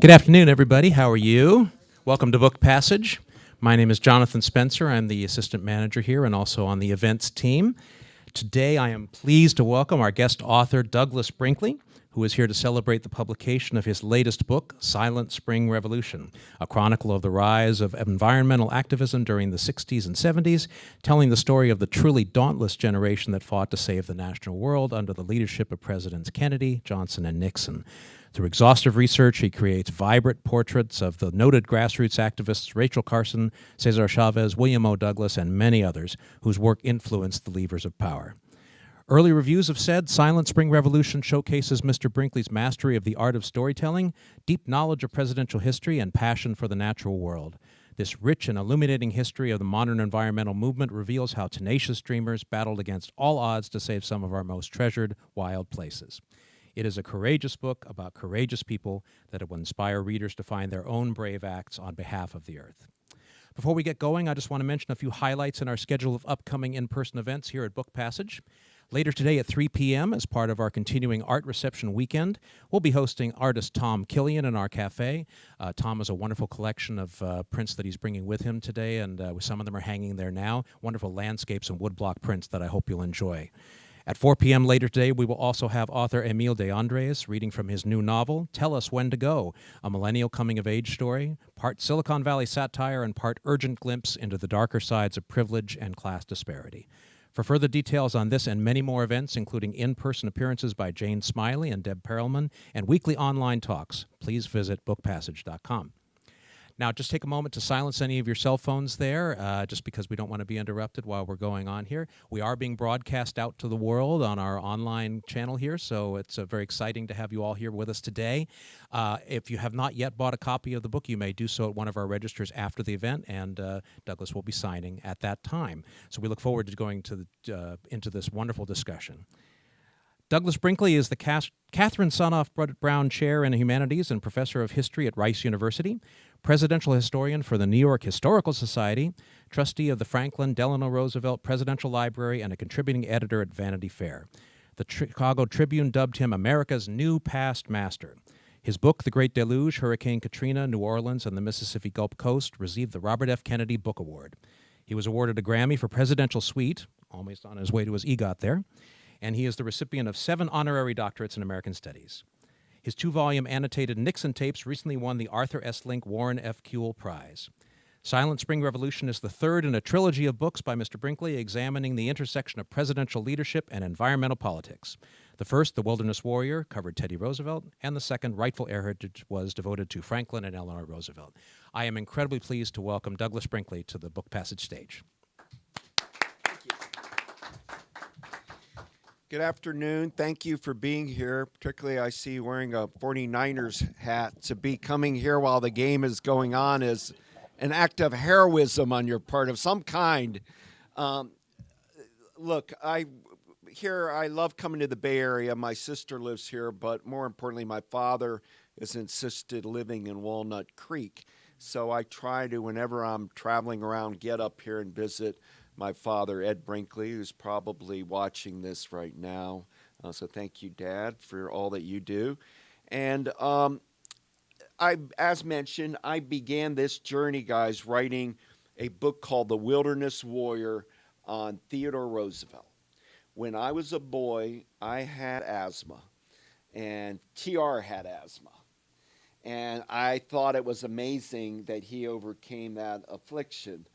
Good afternoon, everybody. How are you? Welcome to Book Passage. My name is Jonathan Spencer. I'm the assistant manager here and also on the events team. Today, I am pleased to welcome our guest author, Douglas Brinkley, who is here to celebrate the publication of his latest book, Silent Spring Revolution, a chronicle of the rise of environmental activism during the 60s and 70s, telling the story of the truly dauntless generation that fought to save the natural world under the leadership of Presidents Kennedy, Johnson, and Nixon. Through exhaustive research, he creates vibrant portraits of the noted grassroots activists Rachel Carson, Cesar Chavez, William O. Douglas, and many others whose work influenced the levers of power. Early reviews have said Silent Spring Revolution showcases Mr. Brinkley's mastery of the art of storytelling, deep knowledge of presidential history, and passion for the natural world. This rich and illuminating history of the modern environmental movement reveals how tenacious dreamers battled against all odds to save some of our most treasured wild places. It is a courageous book about courageous people that will inspire readers to find their own brave acts on behalf of the earth. Before we get going, I just want to mention a few highlights in our schedule of upcoming in-person events here at Book Passage. Later today at 3 p.m., as part of our continuing art reception weekend, we'll be hosting artist Tom Killian in our cafe. Tom has a wonderful collection of prints that he's bringing with him today, and some of them are hanging there now. Wonderful landscapes and woodblock prints that I hope you'll enjoy. At 4 p.m. later today, we will also have author Emile de Andres reading from his new novel, Tell Us When to Go, a millennial coming-of-age story, part Silicon Valley satire and part urgent glimpse into the darker sides of privilege and class disparity. For further details on this and many more events, including in-person appearances by Jane Smiley and Deb Perelman, and weekly online talks, please visit bookpassage.com. Now, just take a moment to silence any of your cell phones there, just because we don't want to be interrupted while we're going on here. We are being broadcast out to the world on our online channel here, so it's very exciting to have you all here with us today. If you have not yet bought a copy of the book, you may do so at one of our registers after the event, and Douglas will be signing at that time. So we look forward to going to into this wonderful discussion. Douglas Brinkley is the Catherine Sonoff Brown Chair in Humanities and Professor of History at Rice University, Presidential Historian for the New York Historical Society, Trustee of the Franklin Delano Roosevelt Presidential Library, and a contributing editor at Vanity Fair. The Chicago Tribune dubbed him America's new past master. His book, The Great Deluge, Hurricane Katrina, New Orleans, and the Mississippi Gulf Coast, received the Robert F. Kennedy Book Award. He was awarded a Grammy for Presidential Suite, almost on his way to his EGOT there, and he is the recipient of 7 honorary doctorates in American Studies. His 2-volume annotated Nixon tapes recently won the Arthur S. Link Warren F. Kuehl Prize. Silent Spring Revolution is the third in a trilogy of books by Mr. Brinkley examining the intersection of presidential leadership and environmental politics. The first, The Wilderness Warrior, covered Teddy Roosevelt, and the second, Rightful Heritage, was devoted to Franklin and Eleanor Roosevelt. I am incredibly pleased to welcome Douglas Brinkley to the Book Passage stage. Good afternoon. Thank you for being here. Particularly, I see you wearing a 49ers hat. To be coming here while the game is going on is an act of heroism on your part of some kind. Look, I love coming to the Bay Area. My sister lives here, but more importantly, my father is insisted living in Walnut Creek. So I try to, whenever I'm traveling around, get up here and visit my father, Ed Brinkley, who's probably watching this right now. So thank you, Dad, for all that you do. And as mentioned, I began this journey, guys, writing a book called The Wilderness Warrior on Theodore Roosevelt. When I was a boy, I had asthma, and TR had asthma. And I thought it was amazing that he overcame that affliction.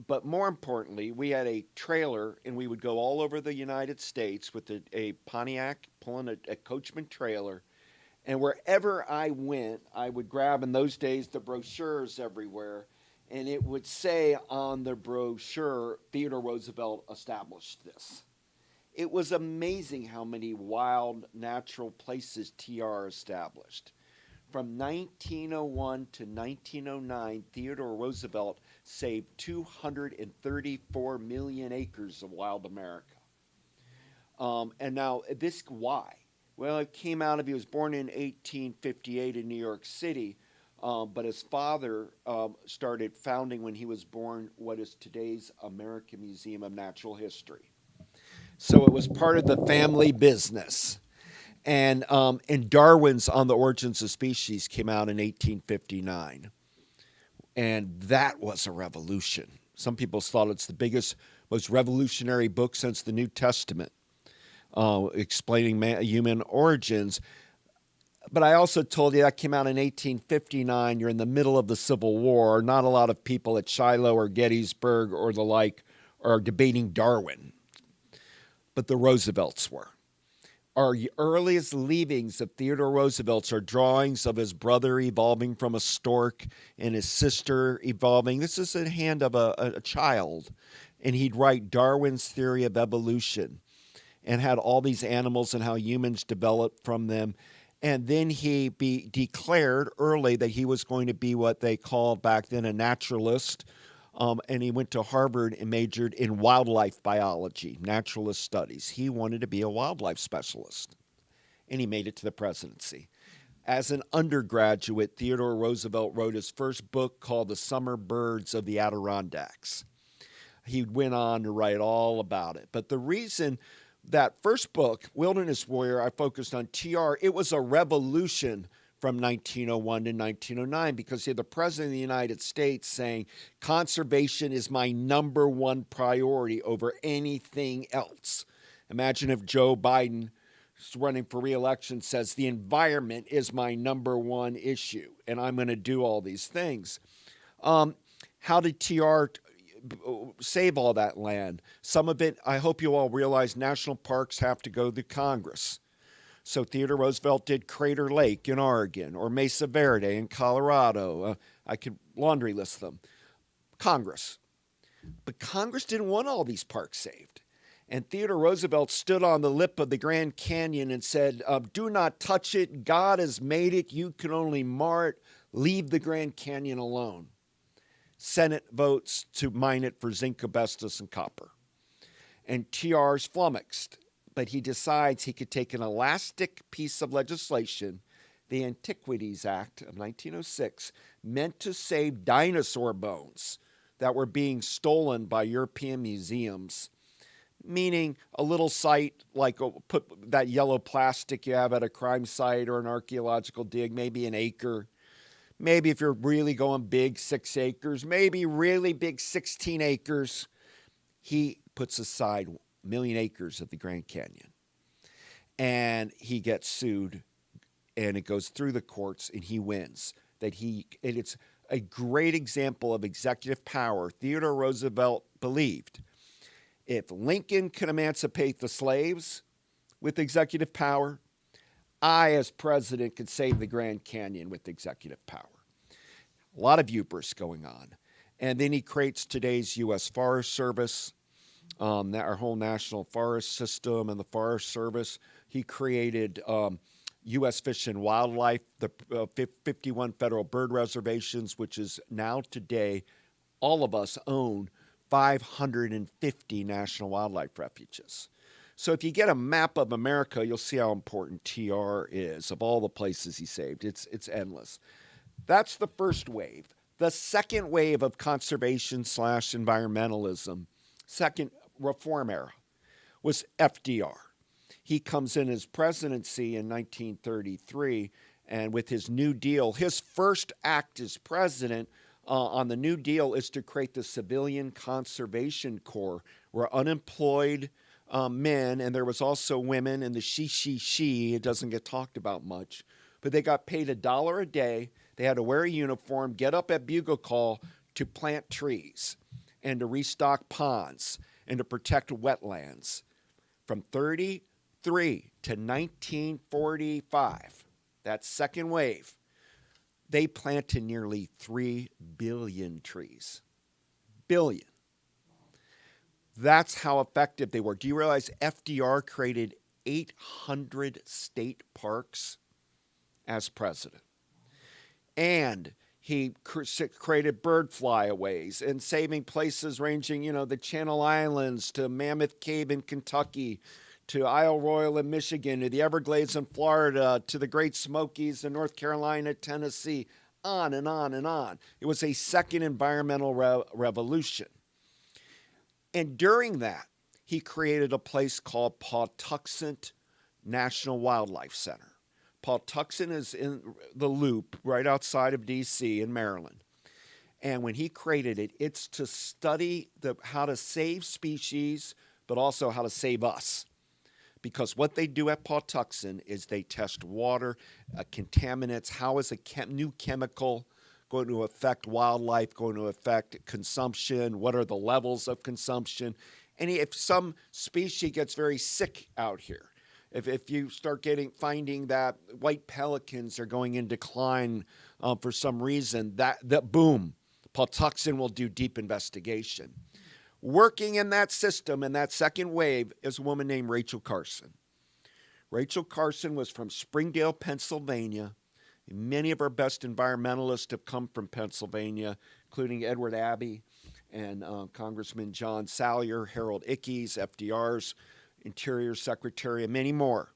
But more importantly, we had a trailer, and we would go all over the United States with a Pontiac pulling a Coachman trailer. And wherever I went, I would grab, in those days, the brochures everywhere. And it would say on the brochure, Theodore Roosevelt established this. It was amazing how many wild natural places TR established. From 1901 to 1909, Theodore Roosevelt saved 234 million acres of wild America. And now, why? Well, it came out of, he was born in 1858 in New York City, but his father started founding when he was born what is today's American Museum of Natural History. So it was part of the family business. And Darwin's On the Origins of Species came out in 1859. And that was a revolution. Some people thought it's the biggest, most revolutionary book since the New Testament, explaining human origins. But I also told you that came out in 1859. You're in the middle of the Civil War. Not a lot of people at Shiloh or Gettysburg or the like are debating Darwin. But the Roosevelts were. Our earliest leavings of Theodore Roosevelt's are drawings of his brother evolving from a stork and his sister evolving. This is the hand of a child. And he'd write Darwin's theory of evolution and had all these animals and how humans developed from them. And then he declared early that he was going to be what they called back then a naturalist. And he went to Harvard and majored in wildlife biology, naturalist studies. He wanted to be a wildlife specialist, and he made it to the presidency. As an undergraduate, Theodore Roosevelt wrote his first book called The Summer Birds of the Adirondacks. He went on to write all about it. But the reason that first book, Wilderness Warrior, I focused on TR, it was a revolution from 1901 to 1909 because you had the President of the United States saying, conservation is my number one priority over anything else. Imagine if Joe Biden, running for re-election, says the environment is my number one issue and I'm going to do all these things. How did TR save all that land? Some of it, I hope you all realize, national parks have to go to Congress. So Theodore Roosevelt did Crater Lake in Oregon or Mesa Verde in Colorado. I could laundry list them. Congress. But Congress didn't want all these parks saved. And Theodore Roosevelt stood on the lip of the Grand Canyon and said, do not touch it. God has made it. You can only mar it. Leave the Grand Canyon alone. Senate votes to mine it for zinc, asbestos, and copper. And TR's flummoxed. But he decides he could take an elastic piece of legislation, the Antiquities Act of 1906, meant to save dinosaur bones that were being stolen by European museums, meaning a little site like put that yellow plastic you have at a crime site or an archaeological dig, maybe an acre. Maybe if you're really going big, 6 acres, maybe really big, 16 acres. He puts aside 1 million acres of the Grand Canyon. And he gets sued, and it goes through the courts, and he wins. It's a great example of executive power. Theodore Roosevelt believed if Lincoln could emancipate the slaves with executive power, I, as president, could save the Grand Canyon with executive power. A lot of hubris going on. And then he creates today's U.S. Forest Service, our whole national forest system and the Forest Service. He created U.S. Fish and Wildlife, the 51 federal bird reservations, which is now today, all of us own 550 national wildlife refuges. So if you get a map of America, you'll see how important TR is. Of all the places he saved, it's endless. That's the first wave. The second wave of conservation/environmentalism, second reform era, was FDR. He comes in his presidency in 1933, and with his New Deal, his first act as president on the New Deal is to create the Civilian Conservation Corps, where unemployed men, and there was also women, and the she, it doesn't get talked about much, but they got paid $1 a day. They had to wear a uniform, get up at bugle call to plant trees and to restock ponds and to protect wetlands. From 1933 to 1945, that second wave, they planted nearly 3 billion trees. Billion. That's how effective they were. Do you realize FDR created 800 state parks as president? And he created bird flyways and saving places ranging, the Channel Islands to Mammoth Cave in Kentucky, to Isle Royale in Michigan, to the Everglades in Florida, to the Great Smokies in North Carolina, Tennessee, on and on and on. It was a second environmental revolution. And during that, he created a place called Pawtuxet National Wildlife Center. Pawtuxet is in the Loop right outside of D.C. in Maryland. And when he created it, it's to study how to save species, but also how to save us. Because what they do at Pawtuxet is they test water, contaminants, how is a new chemical going to affect wildlife, going to affect consumption, what are the levels of consumption, and if some species gets very sick out here, if you start finding that white pelicans are going in decline for some reason, that boom, Pawtuxet will do deep investigation. Working in that system, in that second wave, is a woman named Rachel Carson. Rachel Carson was from Springdale, Pennsylvania. Many of our best environmentalists have come from Pennsylvania, including Edward Abbey and Congressman John Salyer, Harold Ickes, FDR's Interior Secretary, and many more.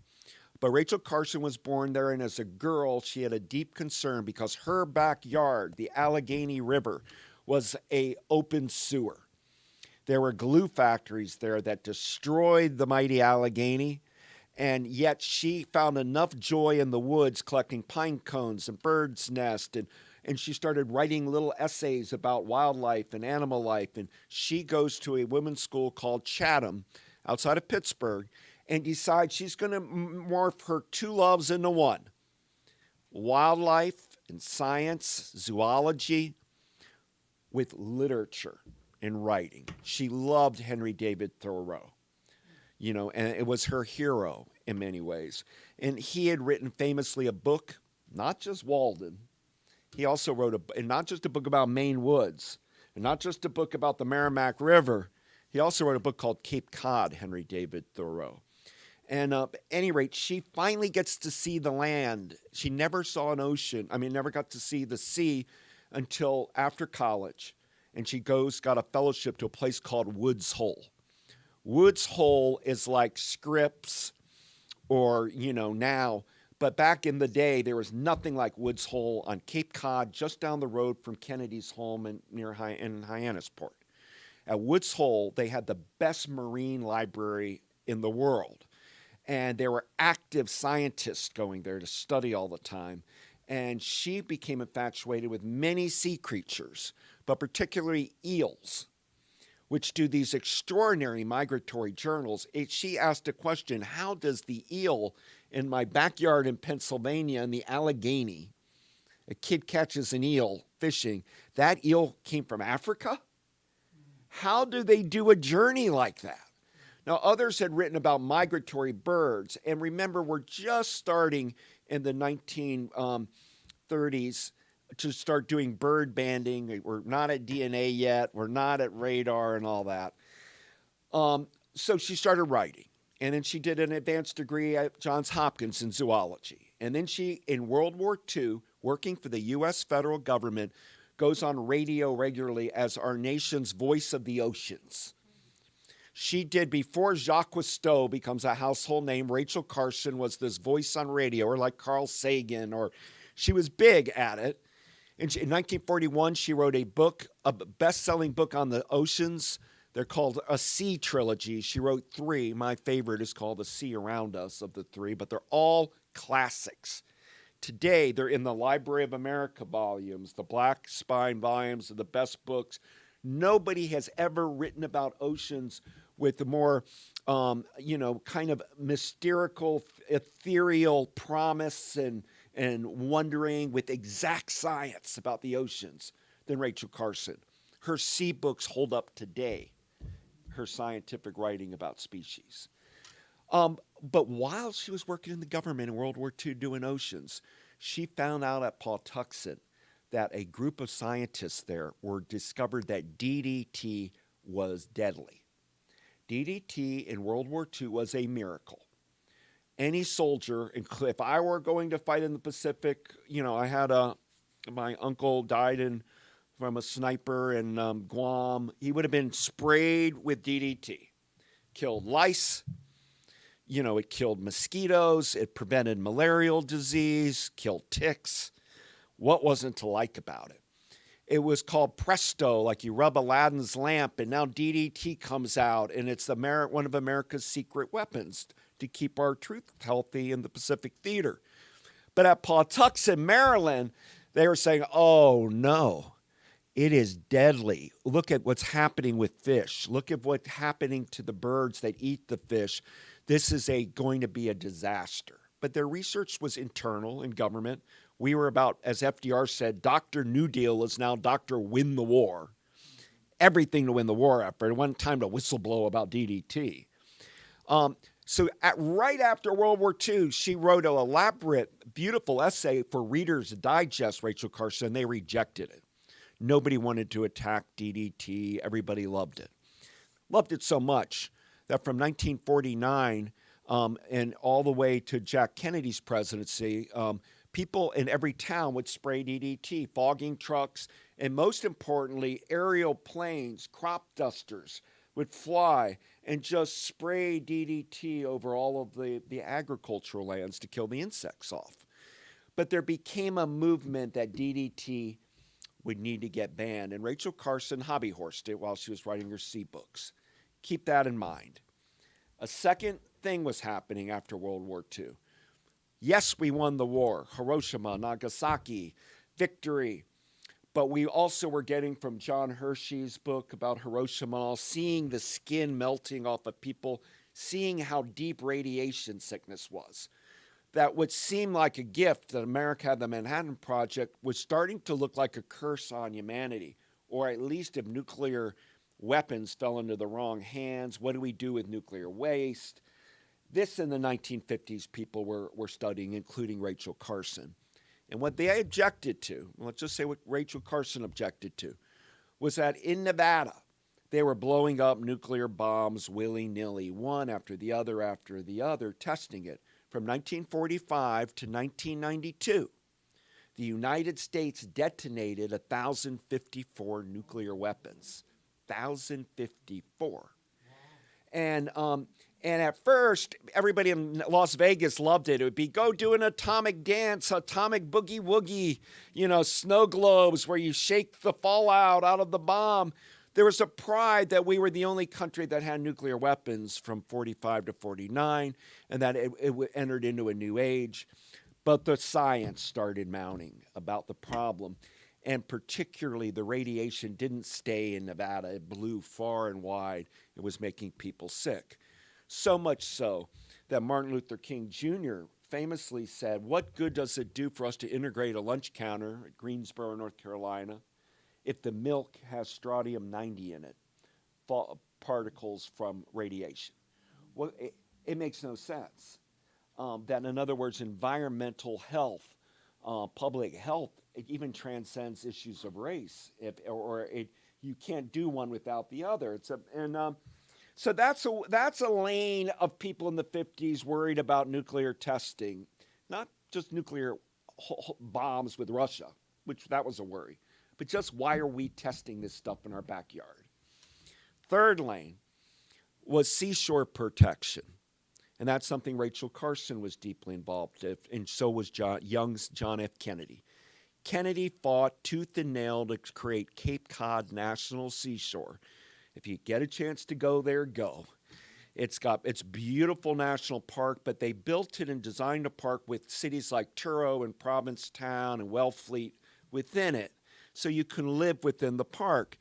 But Rachel Carson was born there, and as a girl, she had a deep concern because her backyard, the Allegheny River, was an open sewer. There were glue factories there that destroyed the mighty Allegheny, and yet she found enough joy in the woods collecting pine cones and birds' nests, and she started writing little essays about wildlife and animal life. And she goes to a women's school called Chatham outside of Pittsburgh and decides she's going to morph her two loves into one: wildlife and science, zoology, with literature and writing. She loved Henry David Thoreau, and it was her hero in many ways. And he had written famously a book, not just Walden. He also wrote and not just a book about Maine woods, and not just a book about the Merrimack River. He also wrote a book called Cape Cod, Henry David Thoreau. And at any rate, she finally gets to see the land. She never saw an ocean. Never got to see the sea until after college. And she got a fellowship to a place called Woods Hole. Woods Hole is like Scripps or, now. But back in the day, there was nothing like Woods Hole on Cape Cod, just down the road from Kennedy's home in Hyannisport. At Woods Hole, they had the best marine library in the world. And there were active scientists going there to study all the time. And she became infatuated with many sea creatures, but particularly eels, which do these extraordinary migratory journals. She asked a question: how does the eel in my backyard in Pennsylvania in the Allegheny, a kid catches an eel fishing, that eel came from Africa? How do they do a journey like that? Now, others had written about migratory birds, and remember, we're just starting in the 1930s to start doing bird banding. We're not at DNA yet. We're not at radar and all that. So she started writing, and then she did an advanced degree at Johns Hopkins in zoology. And then she, in World War II, working for the U.S. federal government, goes on radio regularly as our nation's voice of the oceans. She did, before Jacques Cousteau becomes a household name, Rachel Carson was this voice on radio, or like Carl Sagan, or she was big at it. In 1941, she wrote a best-selling book on the oceans. They're called a sea trilogy. She wrote 3. My favorite is called The Sea Around Us of the 3, but they're all classics. Today, they're in the Library of America volumes, the Black Spine volumes of the best books. Nobody has ever written about oceans with the more, kind of mystical, ethereal promise and wondering with exact science about the oceans than Rachel Carson. Her sea books hold up today, her scientific writing about species. But while she was working in the government in World War II doing oceans, she found out at Pawtuxet that a group of scientists there discovered that DDT was deadly. DDT in World War II was a miracle. Any soldier, if I were going to fight in the Pacific, I had my uncle died from a sniper in Guam. He would have been sprayed with DDT. Killed lice. It killed mosquitoes. It prevented malarial disease, killed ticks. What wasn't to like about it? it was called Presto, like you rub Aladdin's lamp, and now DDT comes out, and it's one of America's secret weapons to keep our truth healthy in the Pacific Theater. But at Pawtuxet, Maryland, they were saying, oh no, it is deadly. Look at what's happening with fish. Look at what's happening to the birds that eat the fish. This is going to be a disaster. But their research was internal in government. We were about, as FDR said, Dr. New Deal is now Dr. Win the War. Everything to win the war effort. It wasn't time to whistleblow about DDT. Right after World War II, she wrote an elaborate, beautiful essay for Reader's Digest, Rachel Carson. They rejected it. Nobody wanted to attack DDT. Everybody loved it. Loved it so much that from 1949 and all the way to Jack Kennedy's presidency, people in every town would spray DDT, fogging trucks, and most importantly, aerial planes, crop dusters would fly and just spray DDT over all of the agricultural lands to kill the insects off. But there became a movement that DDT would need to get banned, and Rachel Carson hobby-horsed it while she was writing her sea books. Keep that in mind. A second thing was happening after World War II. Yes, we won the war. Hiroshima, Nagasaki, victory. But we also were getting from John Hershey's book about Hiroshima, seeing the skin melting off of people, seeing how deep radiation sickness was. That would seem like a gift that America had, the Manhattan Project, was starting to look like a curse on humanity. Or at least if nuclear weapons fell into the wrong hands, what do we do with nuclear waste? This in the 1950s people were studying, including Rachel Carson. And what they objected to, let's just say what Rachel Carson objected to, was that in Nevada, they were blowing up nuclear bombs willy-nilly, one after the other, testing it. From 1945 to 1992, the United States detonated 1,054 nuclear weapons. 1,054. And at first, everybody in Las Vegas loved it. It would be, go do an atomic dance, atomic boogie-woogie, snow globes where you shake the fallout out of the bomb. There was a pride that we were the only country that had nuclear weapons from 45 to 49, and that it entered into a new age. But the science started mounting about the problem, and particularly the radiation didn't stay in Nevada. It blew far and wide. It was making people sick. So much so that Martin Luther King Jr. famously said, what good does it do for us to integrate a lunch counter at Greensboro, North Carolina, if the milk has strontium-90 in it, particles from radiation? Well, it makes no sense. That, in other words, environmental health, public health, it even transcends issues of race. You can't do one without the other. So that's a lane of people in the 50s worried about nuclear testing, not just nuclear bombs with Russia, which that was a worry, but just why are we testing this stuff in our backyard? Third lane was seashore protection. And that's something Rachel Carson was deeply involved in, and so was young John F. Kennedy. Kennedy fought tooth and nail to create Cape Cod National Seashore. If you get a chance to go there, go. It's beautiful national park, but they built it and designed a park with cities like Truro and Provincetown and Wellfleet within it, so you can live within the park.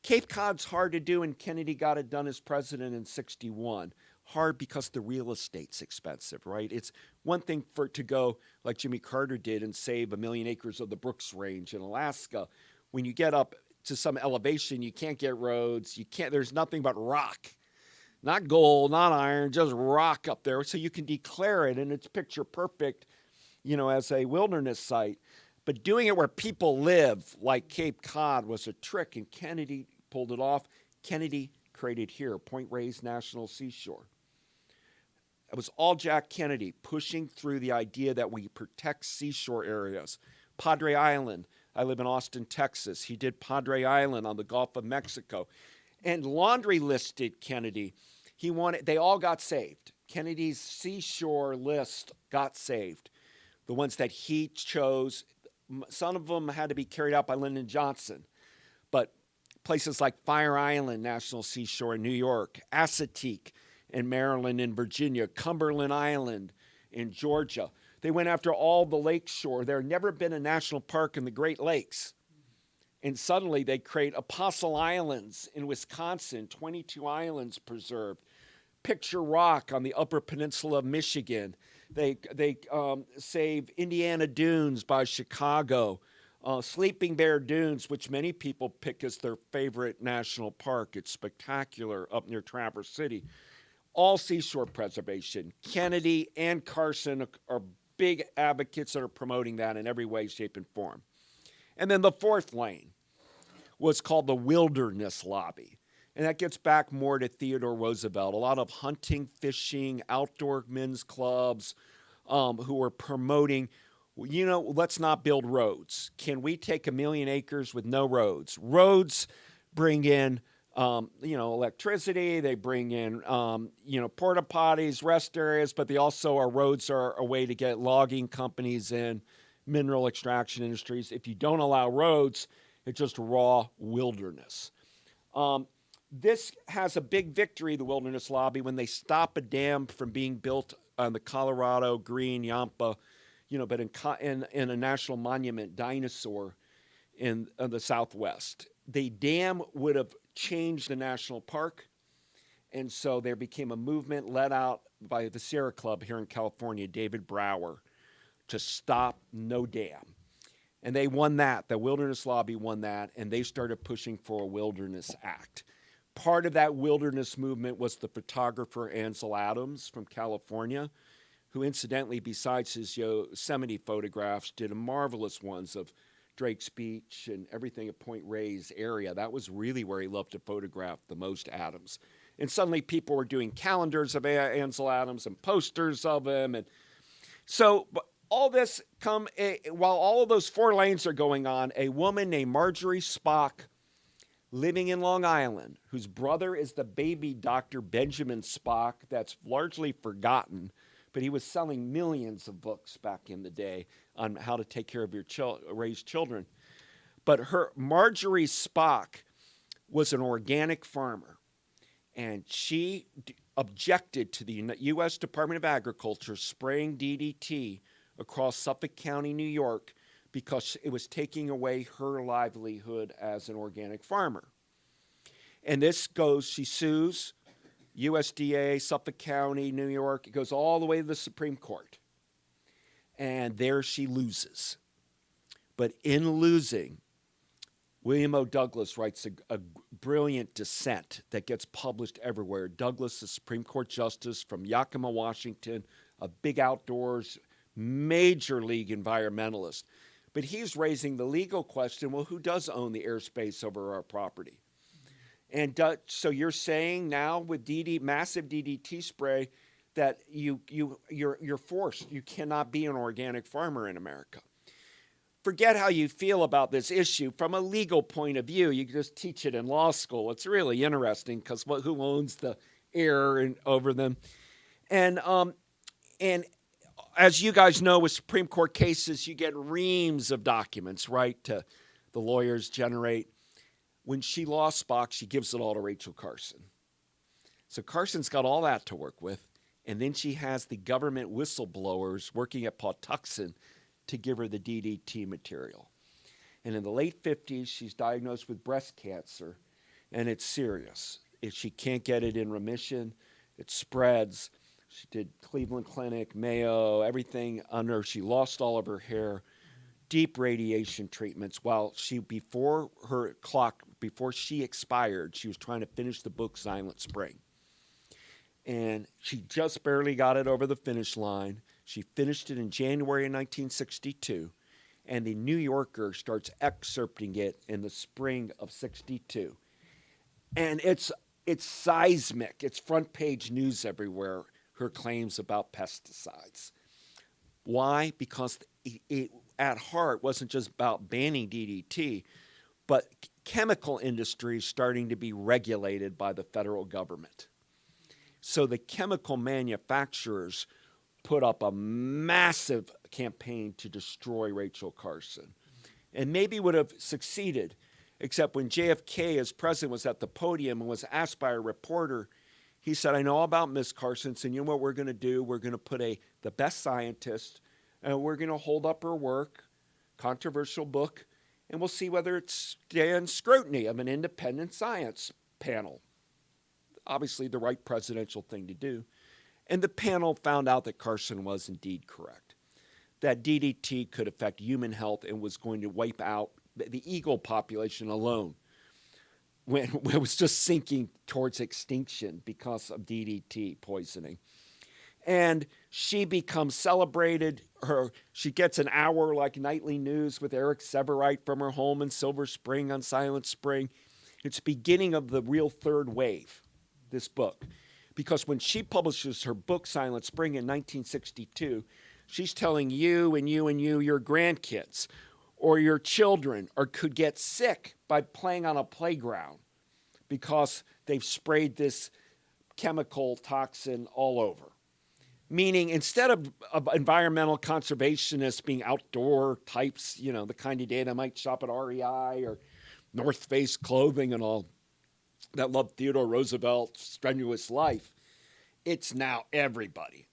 Cape Cod's hard to do, and Kennedy got it done as president in 1961. Hard because the real estate's expensive, right? It's one thing to go like Jimmy Carter did and save 1 million acres of the Brooks Range in Alaska. When you get up to some elevation, you can't get roads. There's nothing but rock. Not gold, not iron, just rock up there. So you can declare it, and it's picture perfect, as a wilderness site. But doing it where people live, like Cape Cod, was a trick, and Kennedy pulled it off. Kennedy created here, Point Reyes National Seashore. It was all Jack Kennedy pushing through the idea that we protect seashore areas. Padre Island, I live in Austin, Texas. He did Padre Island on the Gulf of Mexico. And laundry listed Kennedy. They all got saved. Kennedy's seashore list got saved. The ones that he chose, some of them had to be carried out by Lyndon Johnson, but places like Fire Island National Seashore in New York, Assateague in Maryland and Virginia, Cumberland Island in Georgia. They went after all the lake shore. There had never been a national park in the Great Lakes. And suddenly they create Apostle Islands in Wisconsin, 22 islands preserved. Picture Rock on the Upper Peninsula of Michigan. They save Indiana Dunes by Chicago. Sleeping Bear Dunes, which many people pick as their favorite national park. It's spectacular up near Traverse City. All seashore preservation. Kennedy and Carson are big advocates that are promoting that in every way, shape, and form. And then the fourth lane was called the Wilderness Lobby. And that gets back more to Theodore Roosevelt. A lot of hunting, fishing, outdoor men's clubs who were promoting, let's not build roads. Can we take 1 million acres with no roads? Roads bring in, electricity. They bring in, porta potties, rest areas, but roads are a way to get logging companies in, mineral extraction industries. If you don't allow roads, it's just raw wilderness. This has a big victory, the Wilderness Lobby, when they stop a dam from being built on the Colorado Green Yampa, but in a national monument, Dinosaur, in the Southwest. The dam would have changed the national park, and so there became a movement led out by the Sierra Club here in California, David Brower, to stop no dam. And they won that. The Wilderness Lobby won that, and they started pushing for a Wilderness Act. Part of that wilderness movement was the photographer Ansel Adams from California, who incidentally, besides his Yosemite photographs, did marvelous ones of Drake's Beach and everything at Point Reyes area. That was really where he loved to photograph the most, Adams. And suddenly people were doing calendars of Ansel Adams and posters of him. And so all this while all of those 4 lanes are going on, a woman named Marjorie Spock, living in Long Island, whose brother is the baby Dr. Benjamin Spock, that's largely forgotten, but he was selling millions of books back in the day on how to take care of your raise children. But Marjorie Spock was an organic farmer, and she objected to the U.S. Department of Agriculture spraying DDT across Suffolk County, New York, because it was taking away her livelihood as an organic farmer. And she sues USDA, Suffolk County, New York. It goes all the way to the Supreme Court. And there she loses. But in losing, William O. Douglas writes a brilliant dissent that gets published everywhere. Douglas, the Supreme Court Justice from Yakima, Washington, a big outdoors, major league environmentalist. But he's raising the legal question, well, who does own the airspace over our property? And so you're saying now with massive DDT spray that you're forced. You cannot be an organic farmer in America. Forget how you feel about this issue. From a legal point of view, you can just teach it in law school. It's really interesting because who owns the air over them? And as you guys know, with Supreme Court cases, you get reams of documents, right? The lawyers generate. When she lost Spock, she gives it all to Rachel Carson. So Carson's got all that to work with. And then she has the government whistleblowers working at Pawtuxet to give her the DDT material. And in the late 50s, she's diagnosed with breast cancer, and it's serious. If she can't get it in remission, it spreads. She did Cleveland Clinic, Mayo, everything under. She lost all of her hair, deep radiation treatments. While before she expired, she was trying to finish the book Silent Spring. And she just barely got it over the finish line. She finished it in January of 1962, and the New Yorker starts excerpting it in the spring of 62. And it's seismic. It's front page news everywhere, her claims about pesticides. Why? Because it at heart wasn't just about banning DDT, but chemical industry is starting to be regulated by the federal government. So the chemical manufacturers put up a massive campaign to destroy Rachel Carson. and maybe would have succeeded, except when JFK as president was at the podium and was asked by a reporter, he said, I know all about Miss Carson, and you know what we're going to do? We're going to put the best scientist, and we're going to hold up her work, controversial book, and we'll see whether it stands scrutiny of an independent science panel. Obviously the right presidential thing to do. And the panel found out that Carson was indeed correct, that DDT could affect human health and was going to wipe out the eagle population alone when it was just sinking towards extinction because of DDT poisoning. And she becomes celebrated. She gets an hour like nightly news with Eric Severite from her home in Silver Spring on Silent Spring. It's the beginning of the real third wave, this book. Because when she publishes her book, Silent Spring, in 1962, she's telling you and you and you, your grandkids or your children could get sick by playing on a playground because they've sprayed this chemical toxin all over. Meaning, instead of environmental conservationists being outdoor types, the kind of day that might shop at REI or North Face clothing and all, that loved Theodore Roosevelt's strenuous life, it's now everybody.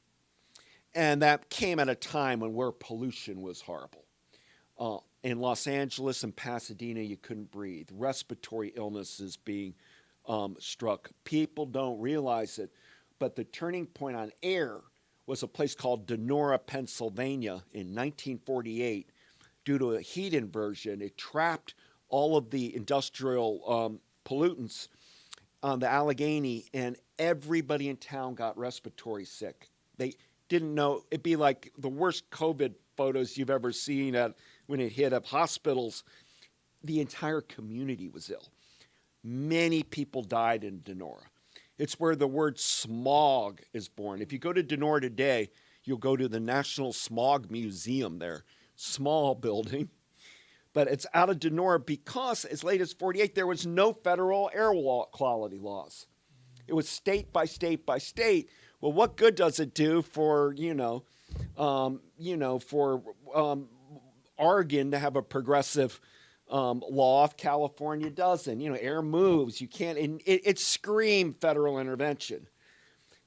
And that came at a time where pollution was horrible. In Los Angeles and Pasadena, you couldn't breathe. Respiratory illnesses being struck. People don't realize it, but the turning point on air was a place called Donora, Pennsylvania in 1948. Due to a heat inversion, it trapped all of the industrial pollutants on the Allegheny, and everybody in town got respiratory sick. They didn't know. It'd be like the worst COVID photos you've ever seen when it hit up hospitals. The entire community was ill. Many people died in Donora. It's where the word smog is born. If you go to Donora today, you'll go to the National Smog Museum there. Small building. But it's out of Donora because as late as 48, there was no federal air quality laws. It was state by state by state. Well, what good does it do for, Oregon to have a progressive law if California doesn't? Air moves. You can't. It screamed federal intervention.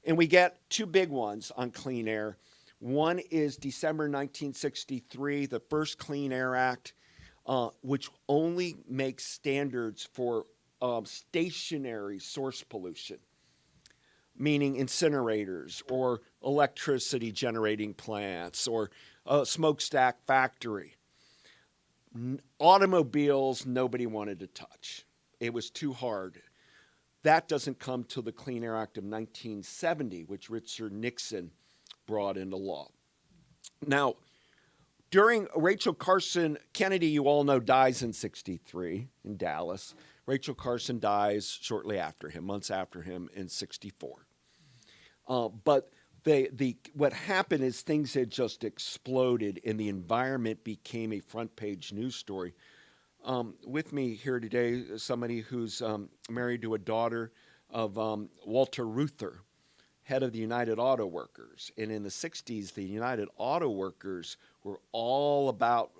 And we get two big ones on clean air. One is December 1963, the first Clean Air Act, which only makes standards for stationary source pollution, meaning incinerators or electricity generating plants or a smokestack factory. Automobiles, nobody wanted to touch. It was too hard. That doesn't come till the Clean Air Act of 1970, which Richard Nixon brought into law. Now, during Rachel Carson, Kennedy, you all know, dies in 63 in Dallas. Rachel Carson dies shortly after him, months after him in 64. But what happened is things had just exploded and the environment became a front page news story. With me here today is somebody who's married to a daughter of Walter Reuther, head of the United Auto Workers. And in the 60s, the United Auto Workers were all about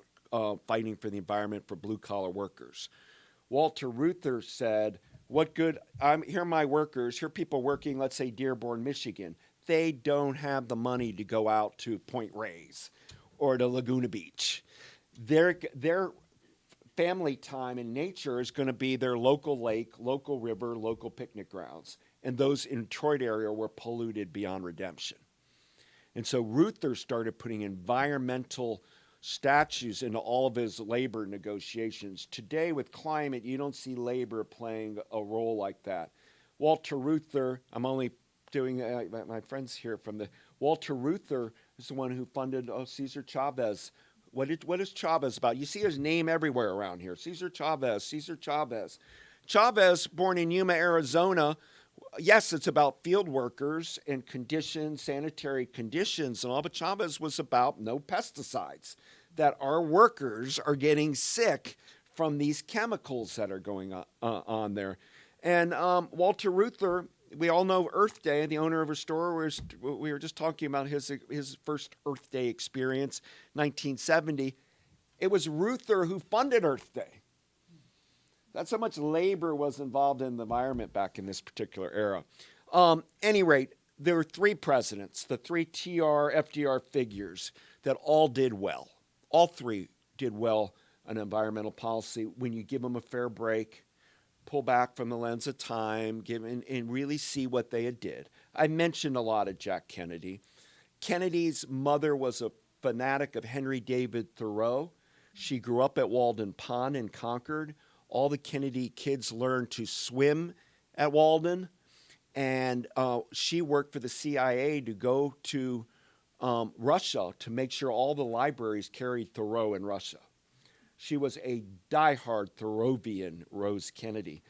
fighting for the environment for blue-collar workers. Walter Reuther said, what good, here are my workers, here are people working, let's say, Dearborn, Michigan. They don't have the money to go out to Point Reyes or to Laguna Beach. Their family time in nature is going to be their local lake, local river, local picnic grounds. And those in Detroit area were polluted beyond redemption. And so Reuther started putting environmental statutes into all of his labor negotiations. Today with climate, you don't see labor playing a role like that. Walter Reuther, I'm only doing, my friends here from Walter Reuther is the one who funded Cesar Chavez. What is Chavez about? You see his name everywhere around here. Cesar Chavez, Cesar Chavez. Chavez, born in Yuma, Arizona. Yes, it's about field workers and conditions, sanitary conditions and all, but Chavez was about no pesticides, that our workers are getting sick from these chemicals that are going on there. And Walter Reuther, we all know Earth Day, the owner of a store, we were just talking about his first Earth Day experience, 1970. It was Ruther who funded Earth Day. That's how much labor was involved in the environment back in this particular era. Any rate, there were three presidents, the three TR, FDR figures that all did well. All three did well on environmental policy when you give them a fair break, pull back from the lens of time, and really see what they had did. I mentioned a lot of Jack Kennedy. Kennedy's mother was a fanatic of Henry David Thoreau. She grew up at Walden Pond in Concord. All the Kennedy kids learned to swim at Walden, and she worked for the CIA to go to Russia to make sure all the libraries carried Thoreau in Russia. She was a diehard Thoreauvian, Rose Kennedy.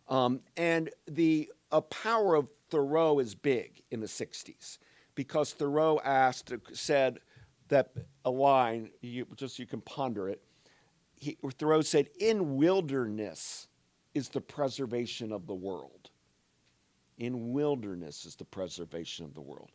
And the power of Thoreau is big in the 60s because Thoreau said that a line, you can ponder it. Thoreau said, in wilderness is the preservation of the world. In wilderness is the preservation of the world.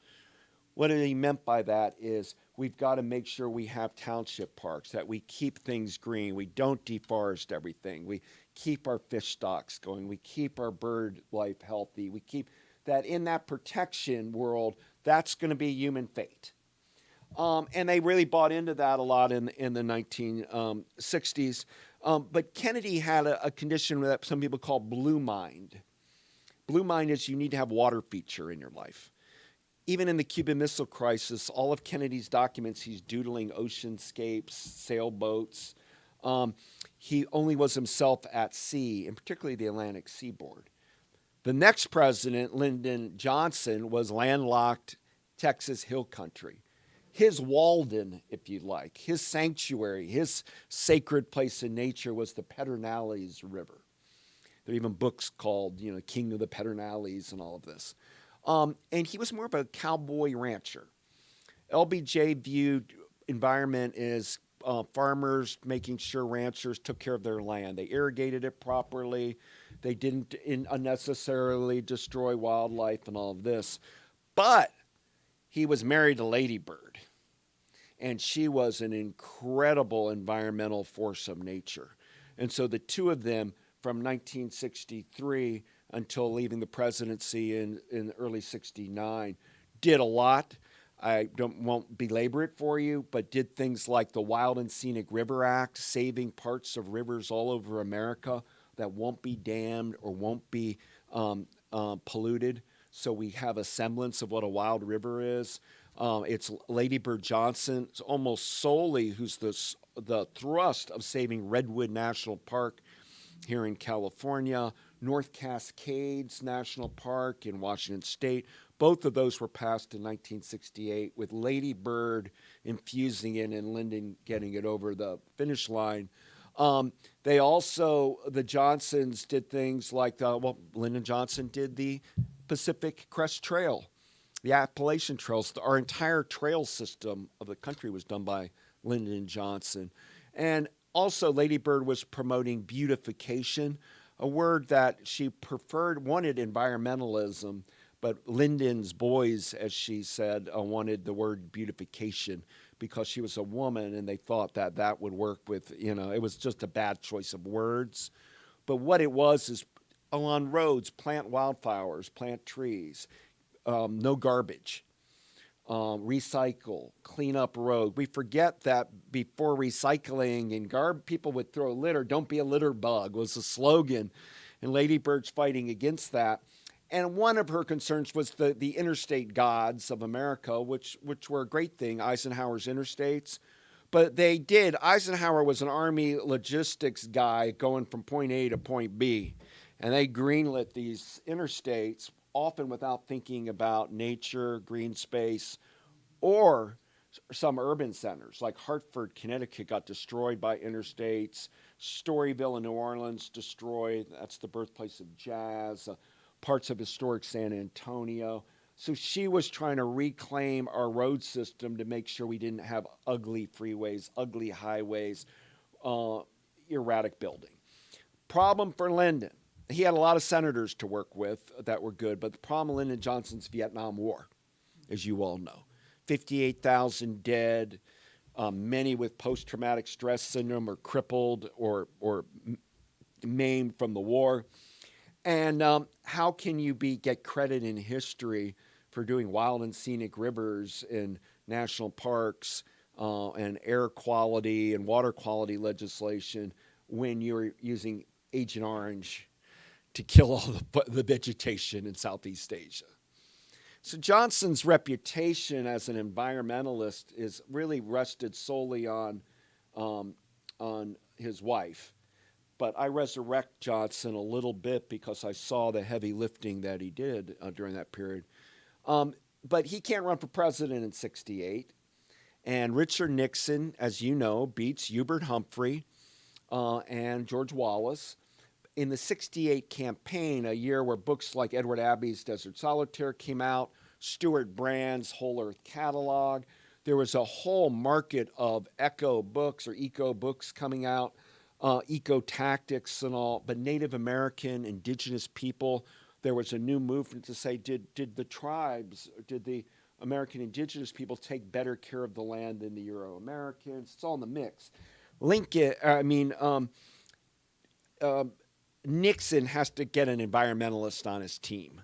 What he meant by that is we've got to make sure we have township parks, that we keep things green, we don't deforest everything, we keep our fish stocks going, we keep our bird life healthy, we keep that in that protection world, that's going to be human fate. And they really bought into that a lot in the 1960s. But Kennedy had a condition that some people call blue mind. Blue mind is you need to have water feature in your life. Even in the Cuban Missile Crisis, all of Kennedy's documents, he's doodling oceanscapes, sailboats. He only was himself at sea, and particularly the Atlantic seaboard. The next president, Lyndon Johnson, was landlocked Texas hill country. His Walden, if you like, his sanctuary, his sacred place in nature was the Pedernales River. There are even books called, King of the Pedernales and all of this. And he was more of a cowboy rancher. LBJ viewed environment as farmers making sure ranchers took care of their land. They irrigated it properly. They didn't unnecessarily destroy wildlife and all of this. But he was married to Lady Bird, and she was an incredible environmental force of nature. And so the two of them, from 1963 until leaving the presidency in early 69, did a lot. I won't belabor it for you, but did things like the Wild and Scenic River Act, saving parts of rivers all over America that won't be dammed or won't be polluted. So we have a semblance of what a wild river is. It's Lady Bird Johnson, almost solely, who's the thrust of saving Redwood National Park here in California, North Cascades National Park in Washington State. Both of those were passed in 1968 with Lady Bird infusing it and Lyndon getting it over the finish line. The Johnsons did things like, Lyndon Johnson did the Pacific Crest Trail, the Appalachian Trails. Our entire trail system of the country was done by Lyndon Johnson. And also, Lady Bird was promoting beautification, a word that she wanted environmentalism, but Lyndon's boys, as she said, wanted the word beautification because she was a woman and they thought that would work with, it was just a bad choice of words. But what it was is along roads, plant wildflowers, plant trees, no garbage. Recycle, clean up road. We forget that before recycling and people would throw litter. Don't be a litter bug was the slogan, and Lady Bird's fighting against that. And one of her concerns was the interstate gods of America, which were a great thing, Eisenhower's interstates. But Eisenhower was an army logistics guy going from point A to point B, and they greenlit these interstates often without thinking about nature, green space, or some urban centers like Hartford, Connecticut got destroyed by interstates, Storyville in New Orleans destroyed, that's the birthplace of jazz, parts of historic San Antonio. So she was trying to reclaim our road system to make sure we didn't have ugly freeways, ugly highways, erratic building. Problem for Lyndon. He had a lot of senators to work with that were good, but the problem with Lyndon Johnson's Vietnam War, as you all know. 58,000 dead, many with post-traumatic stress syndrome or crippled or maimed from the war. And how can you get credit in history for doing wild and scenic rivers in national parks and air quality and water quality legislation when you're using Agent Orange to kill all the vegetation in Southeast Asia? So Johnson's reputation as an environmentalist is really rested solely on his wife. But I resurrect Johnson a little bit because I saw the heavy lifting that he did during that period. But he can't run for president in 68. And Richard Nixon, as you know, beats Hubert Humphrey and George Wallace. In the 68 campaign, a year where books like Edward Abbey's Desert Solitaire came out, Stuart Brand's Whole Earth Catalog, there was a whole market of eco books coming out, eco tactics and all, but Native American, indigenous people, there was a new movement to say, did the tribes, did the American indigenous people take better care of the land than the Euro-Americans? It's all in the mix. Nixon has to get an environmentalist on his team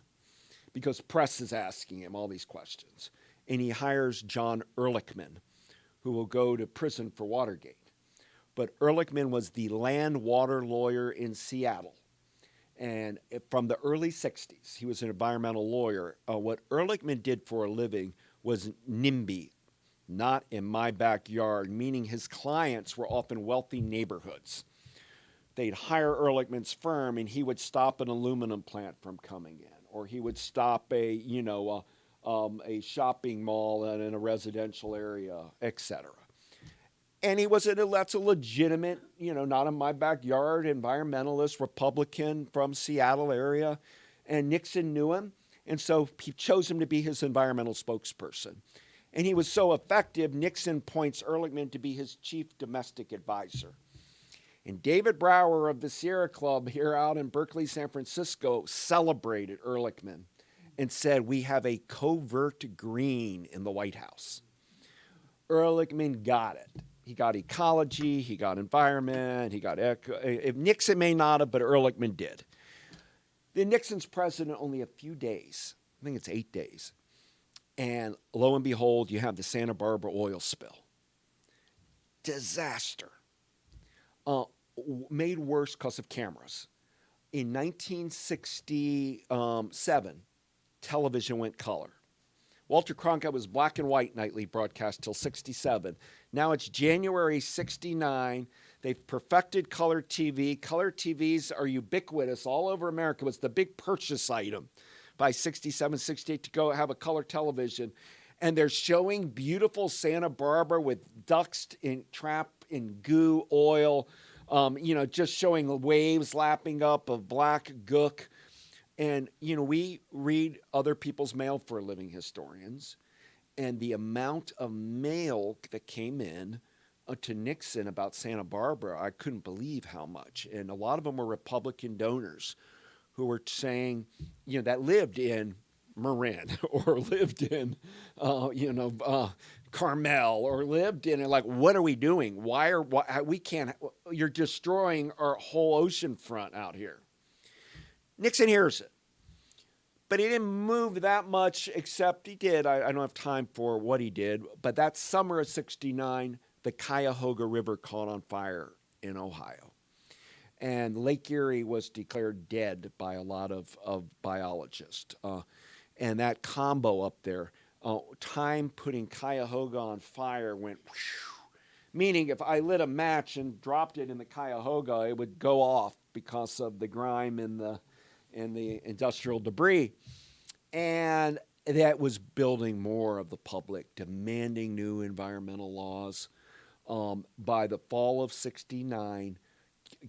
because press is asking him all these questions. And he hires John Ehrlichman, who will go to prison for Watergate. But Ehrlichman was the land water lawyer in Seattle. And from the early 60s, he was an environmental lawyer. What Ehrlichman did for a living was NIMBY, not in my backyard, meaning his clients were often wealthy neighborhoods. They'd hire Ehrlichman's firm, and he would stop an aluminum plant from coming in, or he would stop a shopping mall in a residential area, etc. And that's a legitimate, not in my backyard, environmentalist, Republican from Seattle area. And Nixon knew him. And so he chose him to be his environmental spokesperson. And he was so effective, Nixon appoints Ehrlichman to be his chief domestic advisor. And David Brower of the Sierra Club here out in Berkeley, San Francisco, celebrated Ehrlichman and said, we have a covert green in the White House. Ehrlichman got it. He got ecology, he got environment, he got eco. If Nixon may not have, but Ehrlichman did. Then Nixon's president only a few days. I think it's 8 days. And lo and behold, you have the Santa Barbara oil spill. Disaster. Made worse because of cameras. In 1967, television went color. Walter Cronkite was black and white nightly broadcast till 67. Now it's January 69. They've perfected color TV. Color TVs are ubiquitous all over America. It was the big purchase item by 67, 68 to go have a color television. And they're showing beautiful Santa Barbara with ducks trapped in goo oil, just showing waves lapping up of black gook. And, we read other people's mail for a living, historians, and the amount of mail that came in to Nixon about Santa Barbara, I couldn't believe how much. And a lot of them were Republican donors who were saying, that lived in Marin or lived in, Carmel or lived in, what are we doing? You're destroying our whole ocean front out here. Nixon hears it. But he didn't move that much, except he did. I don't have time for what he did. But that summer of 69, the Cuyahoga River caught on fire in Ohio. And Lake Erie was declared dead by a lot of biologists. And that combo up there, time putting Cuyahoga on fire went whew, meaning if I lit a match and dropped it in the Cuyahoga, it would go off because of the grime and the industrial debris. And that was building more of the public, demanding new environmental laws. By the fall of 69,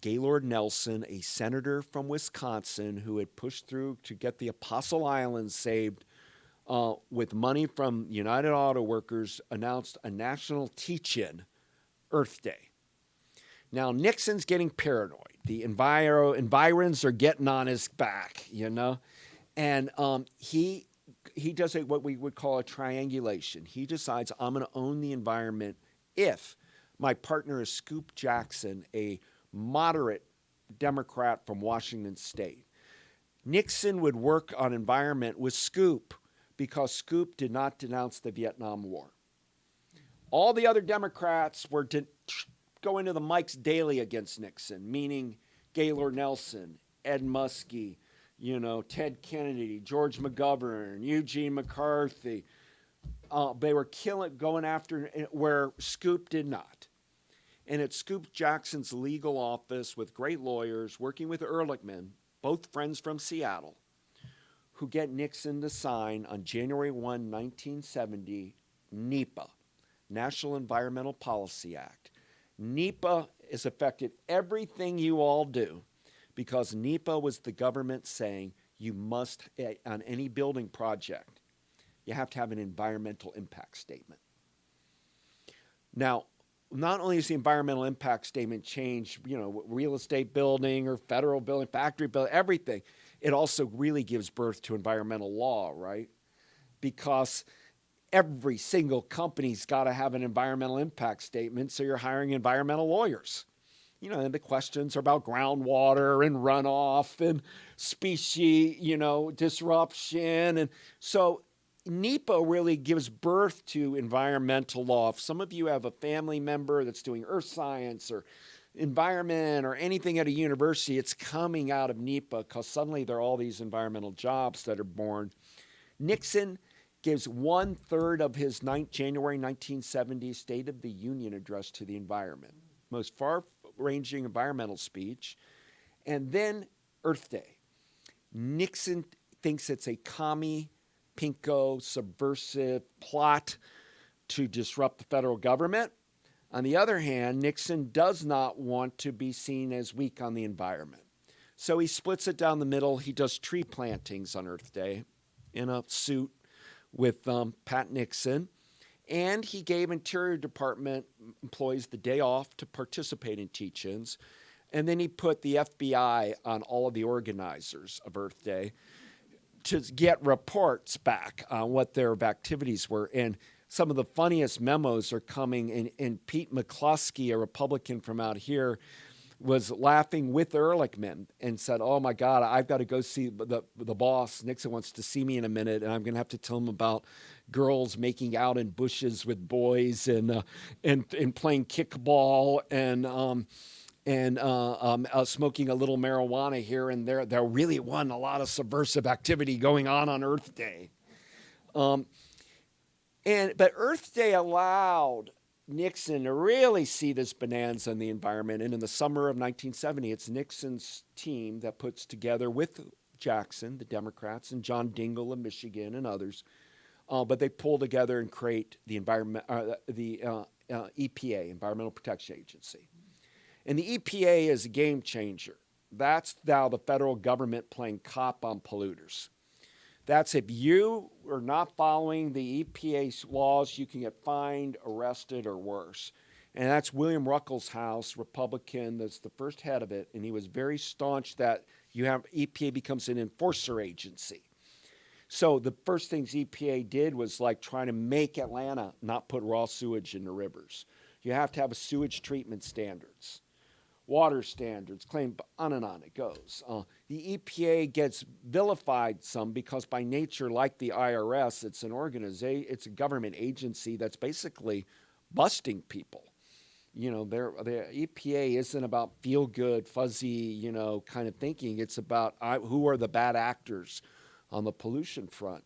Gaylord Nelson, a senator from Wisconsin who had pushed through to get the Apostle Islands saved with money from United Auto Workers, announced a national teach-in, Earth Day. Now, Nixon's getting paranoid. The environs are getting on his back, And he does what we would call a triangulation. He decides, I'm going to own the environment if my partner is Scoop Jackson, a moderate Democrat from Washington State. Nixon would work on environment with Scoop because Scoop did not denounce the Vietnam War. All the other Democrats were going to the mics daily against Nixon, meaning Gaylord Nelson, Ed Muskie, Ted Kennedy, George McGovern, Eugene McCarthy. They were going after where Scoop did not. And at Scoop Jackson's legal office with great lawyers, working with Ehrlichman, both friends from Seattle, who get Nixon to sign on January 1, 1970, NEPA, National Environmental Policy Act. NEPA has affected everything you all do because NEPA was the government saying you must, on any building project, you have to have an environmental impact statement. Now, not only is the environmental impact statement changed, real estate building or federal building, factory building, everything, it also really gives birth to environmental law, right? Because every single company's got to have an environmental impact statement, so you're hiring environmental lawyers. And the questions are about groundwater and runoff and species, disruption. And so NEPA really gives birth to environmental law. If some of you have a family member that's doing earth science or environment or anything at a university, it's coming out of NEPA because suddenly there are all these environmental jobs that are born. Nixon gives 1/3 of his January 1970 State of the Union address to the environment, most far-ranging environmental speech, and then Earth Day. Nixon thinks it's a commie, pinko, subversive plot to disrupt the federal government. On the other hand, Nixon does not want to be seen as weak on the environment. So he splits it down the middle. He does tree plantings on Earth Day in a suit with Pat Nixon. And he gave Interior Department employees the day off to participate in teach-ins. And then he put the FBI on all of the organizers of Earth Day to get reports back on what their activities were. And some of the funniest memos are coming, and Pete McCluskey, a Republican from out here, was laughing with Ehrlichman and said, "Oh my God, I've got to go see the boss. Nixon wants to see me in a minute, and I'm going to have to tell him about girls making out in bushes with boys and playing kickball and smoking a little marijuana here and there." There really wasn't a lot of subversive activity going on Earth Day. But Earth Day allowed Nixon to really see this bonanza in the environment. And in the summer of 1970, it's Nixon's team that puts together with Jackson, the Democrats, and John Dingell of Michigan and others. But they pull together and create the EPA, Environmental Protection Agency. And the EPA is a game changer. That's now the federal government playing cop on polluters. That's if you are not following the EPA laws, you can get fined, arrested, or worse. And that's William Ruckelshaus, Republican, that's the first head of it. And he was very staunch that EPA becomes an enforcer agency. So the first things EPA did was like trying to make Atlanta not put raw sewage in the rivers. You have to have a sewage treatment standards. Water standards, claim on and on it goes. The EPA gets vilified some because by nature, like the IRS, it's a government agency that's basically busting people. The EPA isn't about feel-good, fuzzy, kind of thinking. It's about who are the bad actors on the pollution front.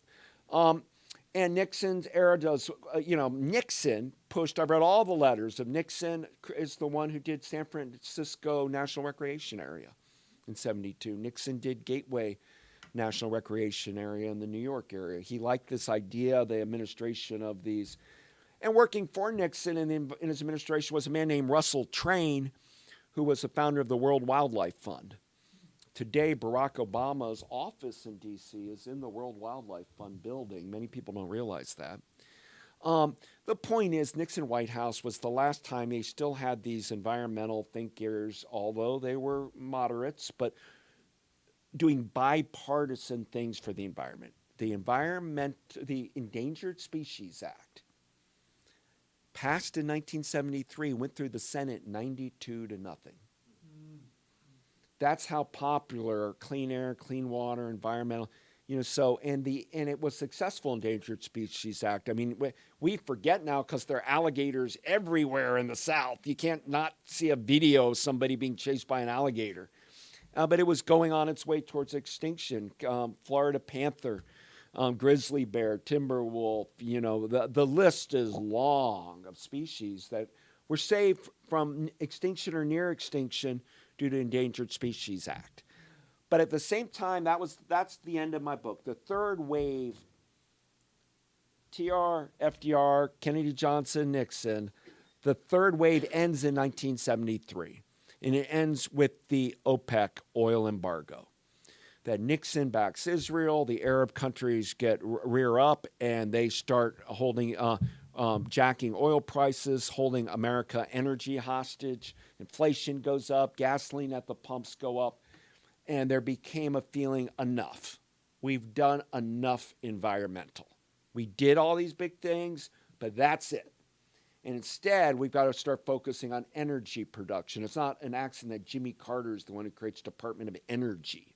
And Nixon's era does, Nixon pushed, I read all the letters of Nixon is the one who did San Francisco National Recreation Area in 72. Nixon did Gateway National Recreation Area in the New York area. He liked this idea, the administration of these. And working for Nixon in his administration was a man named Russell Train, who was the founder of the World Wildlife Fund. Today, Barack Obama's office in D.C. is in the World Wildlife Fund building. Many people don't realize that. The point is, Nixon White House was the last time they still had these environmental thinkers, although they were moderates, but doing bipartisan things for the environment. The Endangered Species Act passed in 1973, went through the Senate 92 to nothing. That's how popular clean air, clean water, environmental, so, and it was successful, Endangered Species Act. I mean, we forget now because there are alligators everywhere in the South. You can't not see a video of somebody being chased by an alligator. But it was going on its way towards extinction. Florida panther, grizzly bear, timber wolf, the list is long of species that were saved from extinction or near extinction due to Endangered Species Act. But at the same time, that's the end of my book. The third wave, TR, FDR, Kennedy, Johnson, Nixon, the third wave ends in 1973. And it ends with the OPEC oil embargo. That Nixon backs Israel, the Arab countries rear up, and they start holding, jacking oil prices, holding America energy hostage. Inflation goes up, gasoline at the pumps go up. And there became a feeling, enough. We've done enough environmental. We did all these big things, but that's it. And instead, we've got to start focusing on energy production. It's not an accident that Jimmy Carter is the one who creates Department of Energy.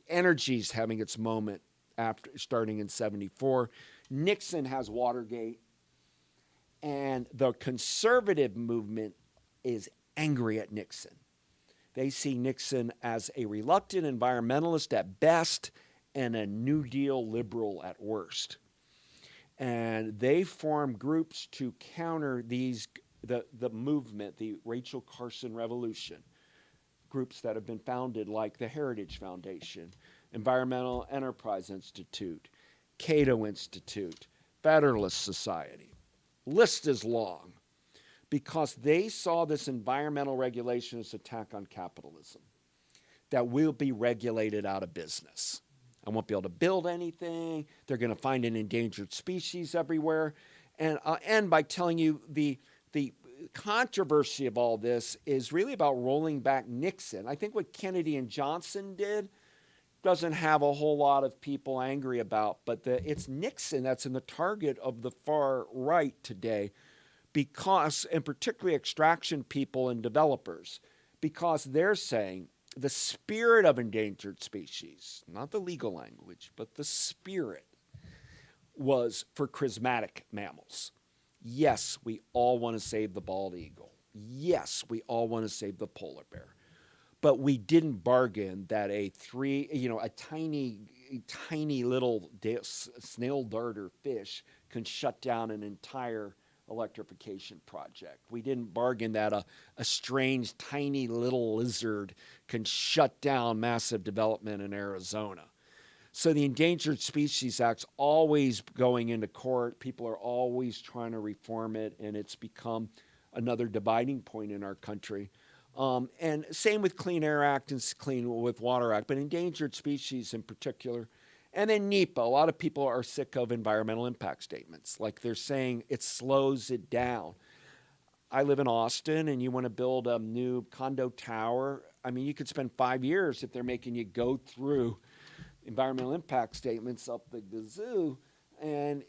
Energy is having its moment after starting in 74. Nixon has Watergate. And the conservative movement is angry at Nixon. They see Nixon as a reluctant environmentalist at best and a New Deal liberal at worst. And they form groups to counter the movement, the Rachel Carson Revolution. Groups that have been founded like the Heritage Foundation, Environmental Enterprise Institute, Cato Institute, Federalist Society. List is long. Because they saw this environmental regulation as an attack on capitalism that will be regulated out of business. I won't be able to build anything. They're going to find an endangered species everywhere. And I'll end by telling you the controversy of all this is really about rolling back Nixon. I think what Kennedy and Johnson did doesn't have a whole lot of people angry about, but it's Nixon that's in the target of the far right today. Because, and particularly extraction people and developers, because they're saying the spirit of endangered species, not the legal language, but the spirit was for charismatic mammals. Yes, we all want to save the bald eagle. Yes, we all want to save the polar bear. But we didn't bargain that a tiny little snail darter fish can shut down an entire electrification project. We didn't bargain that a strange, tiny little lizard can shut down massive development in Arizona. So the Endangered Species Act's always going into court. People are always trying to reform it, and it's become another dividing point in our country. And same with Clean Air Act and Clean with Water Act, but endangered species in particular. And then NEPA, a lot of people are sick of environmental impact statements. Like they're saying it slows it down. I live in Austin, and you want to build a new condo tower. I mean, you could spend 5 years if they're making you go through environmental impact statements up the gazoo. And,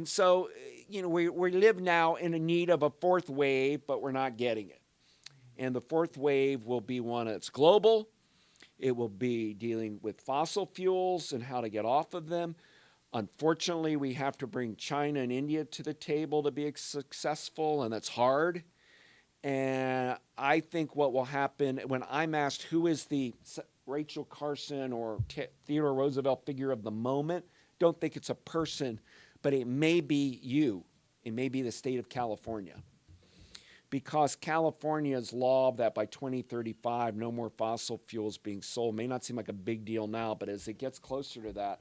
so we live now in a need of a fourth wave, but we're not getting it. And the fourth wave will be one that's global. It will be dealing with fossil fuels and how to get off of them. Unfortunately, we have to bring China and India to the table to be successful, and that's hard. And I think what will happen when I'm asked who is the Rachel Carson or Theodore Roosevelt figure of the moment, don't think it's a person, but it may be you. It may be the state of California. Because California's law that by 2035, no more fossil fuels being sold may not seem like a big deal now, but as it gets closer to that,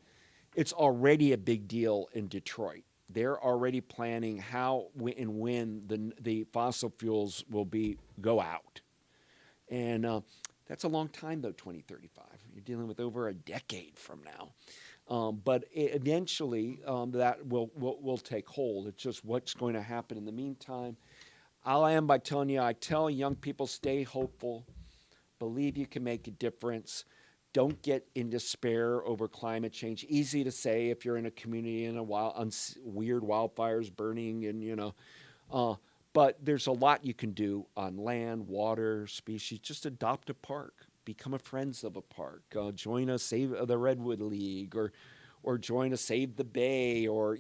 it's already a big deal in Detroit. They're already planning how and when the fossil fuels will go out. And that's a long time, though, 2035. You're dealing with over a decade from now. But eventually, that will take hold. It's just what's going to happen in the meantime. I'll end by telling you, I tell young people, stay hopeful, believe you can make a difference. don't get in despair over climate change. Easy to say if you're in a community in a weird wildfires burning and, but there's a lot you can do on land, water, species. Just adopt a park, become a friends of a park, join a Save the Redwood League, or join a Save the Bay, or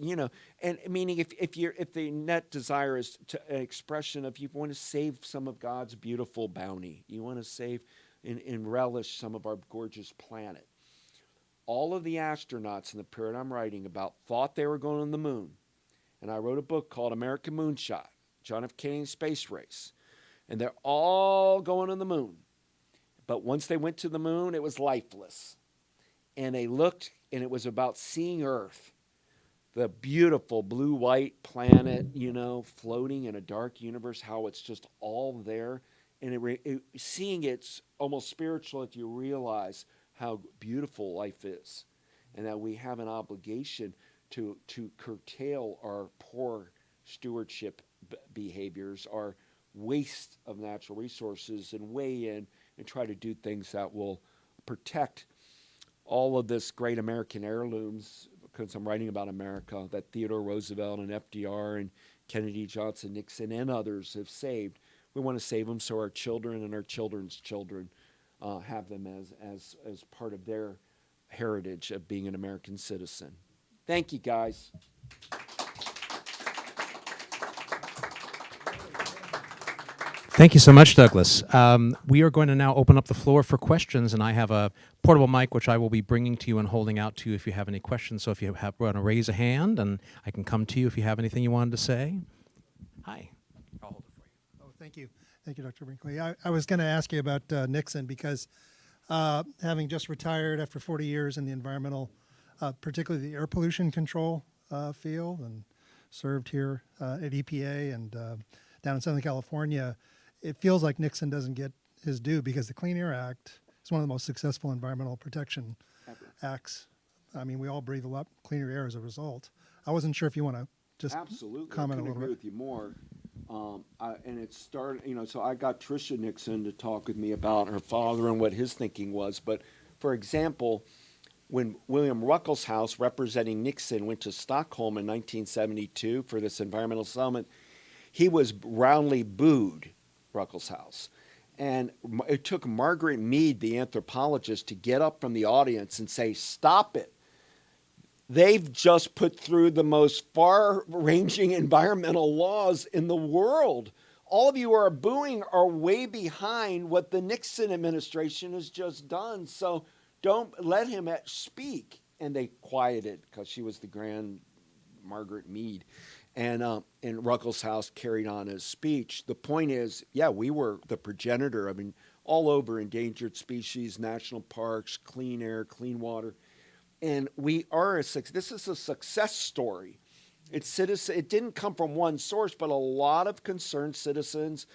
and meaning if the net desire is an expression of you want to save some of God's beautiful bounty, you want to save and relish some of our gorgeous planet. All of the astronauts in the period I'm writing about thought they were going on the moon, and I wrote a book called American Moonshot, John F. Kennedy's Space Race, and they're all going on the moon. But once they went to the moon, it was lifeless. And they looked, and it was about seeing Earth, the beautiful blue-white planet, floating in a dark universe, how it's just all there. And seeing it's almost spiritual if you realize how beautiful life is, and that we have an obligation to curtail our poor stewardship behaviors, our waste of natural resources, and weigh in and try to do things that will protect all of this great American heirlooms, because I'm writing about America, that Theodore Roosevelt and FDR and Kennedy, Johnson, Nixon, and others have saved. We want to save them so our children and our children's children have them as part of their heritage of being an American citizen. Thank you, guys. Thank you so much, Douglas. We are going to now open up the floor for questions, and I have a portable mic which I will be bringing to you and holding out to you if you have any questions. So if you want to raise a hand, and I can come to you if you have anything you wanted to say. Hi. I'll hold it for you. Oh, thank you. Thank you, Dr. Brinkley. I was going to ask you about Nixon because having just retired after 40 years in the environmental, particularly the air pollution control field, and served here at EPA and down in Southern California, it feels like Nixon doesn't get his due because the Clean Air Act is one of the most successful environmental protection acts. I mean, we all breathe a lot cleaner air as a result. I wasn't sure if you want to just Absolutely. comment a I little agree bit. with you more. And it started, so I got Tricia Nixon to talk with me about her father and what his thinking was. But for example, when William Ruckelshaus, representing Nixon, went to Stockholm in 1972 for this environmental summit, he was roundly booed, Ruckelshaus. And it took Margaret Mead, the anthropologist, to get up from the audience and say, "Stop it. They've just put through the most far-ranging environmental laws in the world. All of you who are booing are way behind what the Nixon administration has just done. So don't let him speak." And they quieted because she was the grand Margaret Mead. And Ruckelshaus carried on his speech. The point is, yeah, we were the progenitor of all over endangered species, national parks, clean air, clean water. And we are this is a success story. It didn't come from one source, but a lot of concerned citizens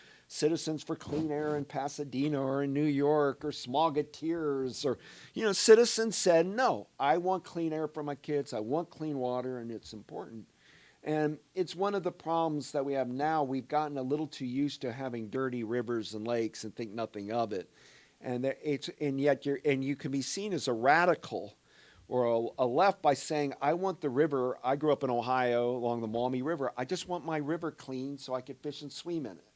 for clean air in Pasadena or in New York, or smogateers, or, citizens said, no, I want clean air for my kids. I want clean water, and it's important. And it's one of the problems that we have now. We've gotten a little too used to having dirty rivers and lakes and think nothing of it. And yet you can be seen as a radical or a left by saying, I want the river. I grew up in Ohio along the Maumee River. I just want my river clean so I can fish and swim in it.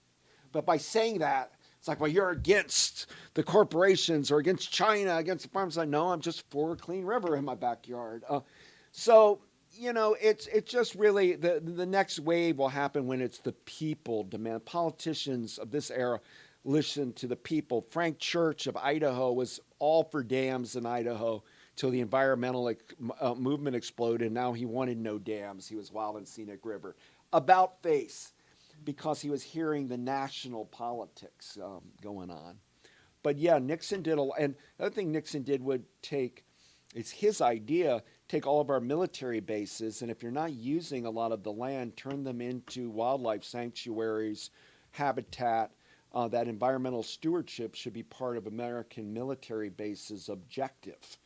But by saying that, it's like, well, you're against the corporations or against China, against the farmers. No, I'm just for a clean river in my backyard. It's just really the next wave will happen when it's the people demand. Politicians of this era listen to the people. Frank Church of Idaho was all for dams in Idaho till the environmental movement exploded. Now he wanted no dams. He was Wild and Scenic River. About face, because he was hearing the national politics going on. But yeah, Nixon did and the other thing Nixon did it's his idea, take all of our military bases, and if you're not using a lot of the land, turn them into wildlife sanctuaries, habitat. That environmental stewardship should be part of American military bases objective.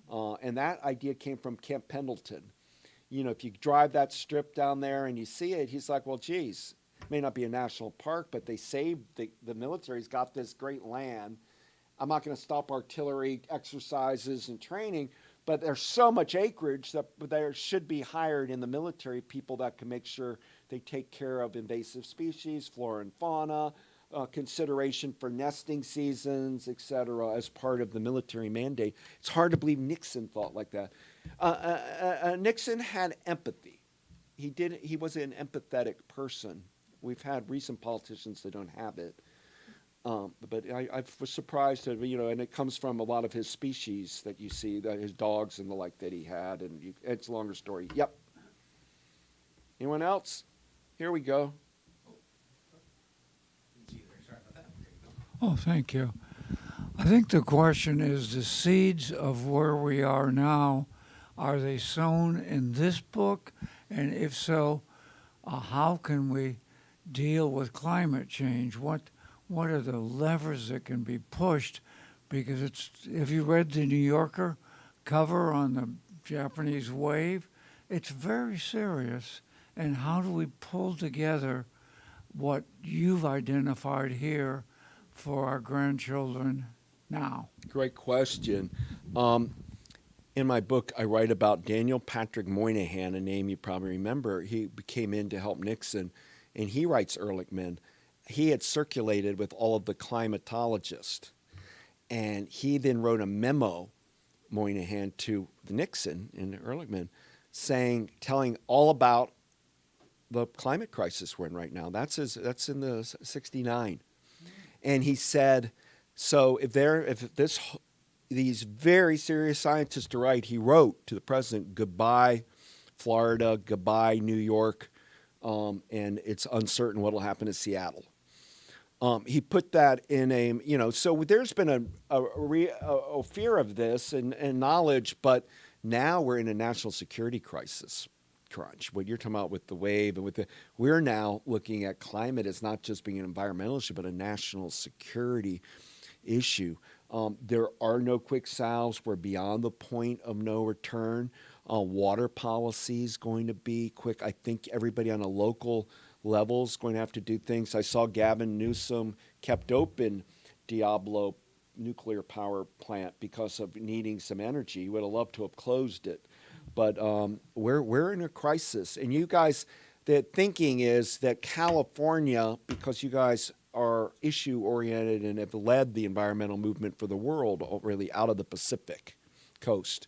And that idea came from Camp Pendleton. If you drive that strip down there and you see it, he's like, well, geez, it may not be a national park, but they saved, the military's got this great land, I'm not going to stop artillery exercises and training, but there's so much acreage that there should be hired in the military people that can make sure they take care of invasive species, flora and fauna, consideration for nesting seasons, et cetera, as part of the military mandate. It's hard to believe Nixon thought like that. Nixon had empathy. He was an empathetic person. We've had recent politicians that don't have it. But I was surprised that, and it comes from a lot of his species that you see, that his dogs and the like that he had, and it's a longer story. Yep. Anyone else? Here we go. Oh, thank you. I think the question is the seeds of where we are now, are they sown in this book? And if so, how can we deal with climate change? What are the levers that can be pushed? Because if you read the New Yorker cover on the Japanese wave, it's very serious. And how do we pull together what you've identified here for our grandchildren now? Great question. In my book, I write about Daniel Patrick Moynihan, a name you probably remember. He came in to help Nixon, and he writes Ehrlichman. He had circulated with all of the climatologists, and he then wrote a memo, Moynihan, to Nixon and Ehrlichman, telling all about the climate crisis we're in right now. That's in the 69. And he said, so these very serious scientists are right, he wrote to the president, goodbye Florida, goodbye New York, and it's uncertain what will happen to Seattle. He put that in so there's been a fear of this and knowledge, but now we're in a national security crisis crunch. What you're talking about with the wave and we're now looking at climate as not just being an environmental issue, but a national security issue. There are no quick salves. We're beyond the point of no return. Water policy is going to be quick. I think everybody on a local level is going to have to do things. I saw Gavin Newsom kept open Diablo nuclear power plant because of needing some energy. He would have loved to have closed it. But we're in a crisis. And you guys, the thinking is that California, because you guys are issue-oriented and have led the environmental movement for the world really out of the Pacific coast,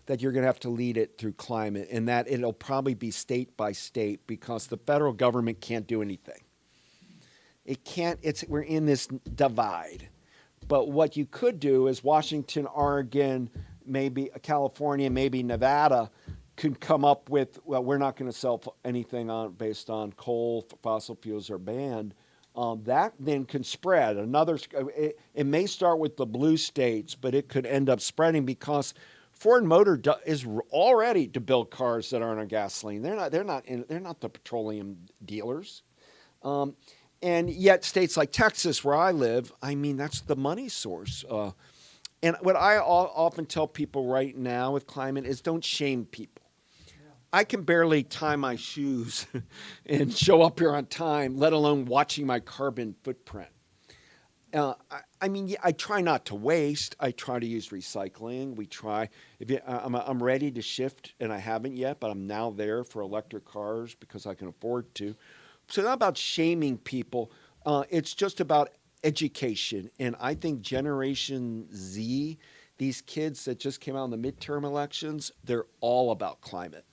that you're going to have to lead it through climate, and that it'll probably be state by state because the federal government can't do anything. It can't. We're in this divide. But what you could do is Washington, Oregon, maybe California, maybe Nevada could come up with, well, we're not going to sell anything based on coal, fossil fuels are banned. That then can spread. It may start with the blue states, but it could end up spreading because Ford Motor is all ready to build cars that aren't on gasoline. They're not the petroleum dealers. And yet states like Texas, where I live, I mean, that's the money source. And what I often tell people right now with climate is don't shame people. I can barely tie my shoes and show up here on time, let alone watching my carbon footprint. I try not to waste. I try to use recycling. I'm ready to shift, and I haven't yet, but I'm now there for electric cars because I can afford to. So it's not about shaming people. It's just about education. And I think Generation Z, these kids that just came out in the midterm elections, they're all about climate.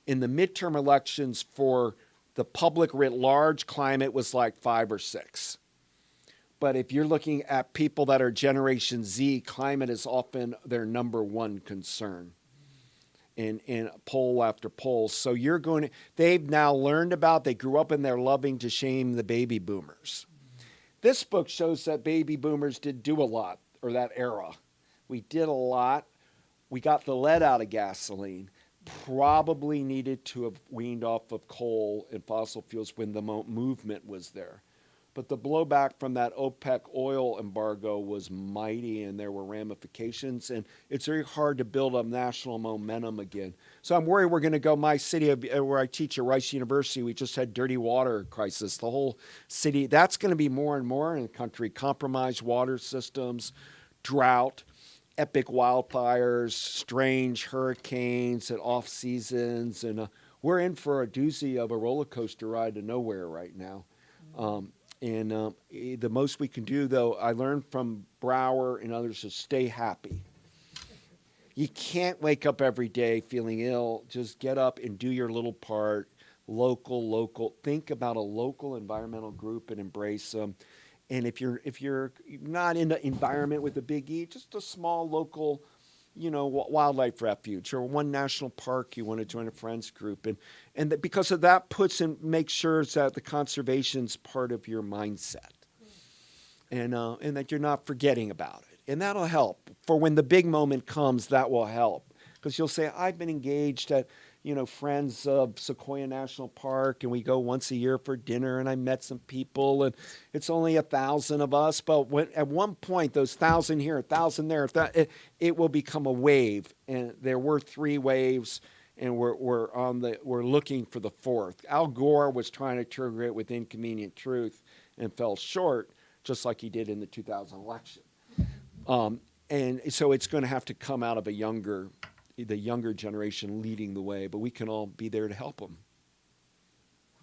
In the midterm elections for the public writ large, climate was like 5 or 6. But if you're looking at people that are Generation Z, climate is often their number one concern in poll after poll. So they've now learned they grew up and they're loving to shame the baby boomers. This book shows that baby boomers did do a lot, or that era. We did a lot. We got the lead out of gasoline. Probably needed to have weaned off of coal and fossil fuels when the movement was there. But the blowback from that OPEC oil embargo was mighty, and there were ramifications, and it's very hard to build up national momentum again. So I'm worried we're going to go, my city where I teach at Rice University, we just had dirty water crisis. The whole city, that's going to be more and more in the country. Compromised water systems, drought, epic wildfires, strange hurricanes at off seasons, and we're in for a doozy of a roller coaster ride to nowhere right now. The most we can do, though, I learned from Brower and others, is stay happy. You can't wake up every day feeling ill. Just get up and do your little part. Local. Think about a local environmental group and embrace them. And if you're not in the environment with a big E, just a small local, wildlife refuge or one national park you want to join a friends group, and that because of that makes sure that the conservation's part of your mindset, and that you're not forgetting about it, and that'll help for when the big moment comes. That will help because you'll say, I've been engaged at Friends of Sequoia National Park, and we go once a year for dinner, and I met some people, and it's only 1,000 of us, but at one point, those 1,000 here, 1,000 there, it will become a wave, and there were 3 waves, and we're looking for the 4th. Al Gore was trying to trigger it with Inconvenient Truth and fell short, just like he did in the 2000 election. And so it's going to have to come out of the younger generation leading the way, but we can all be there to help them.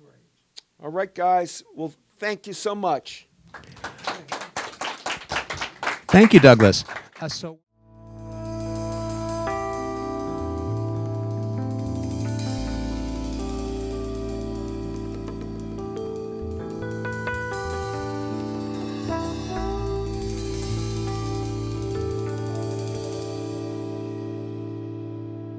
Great. All right, guys. Well, thank you so much. Thank you, Douglas. So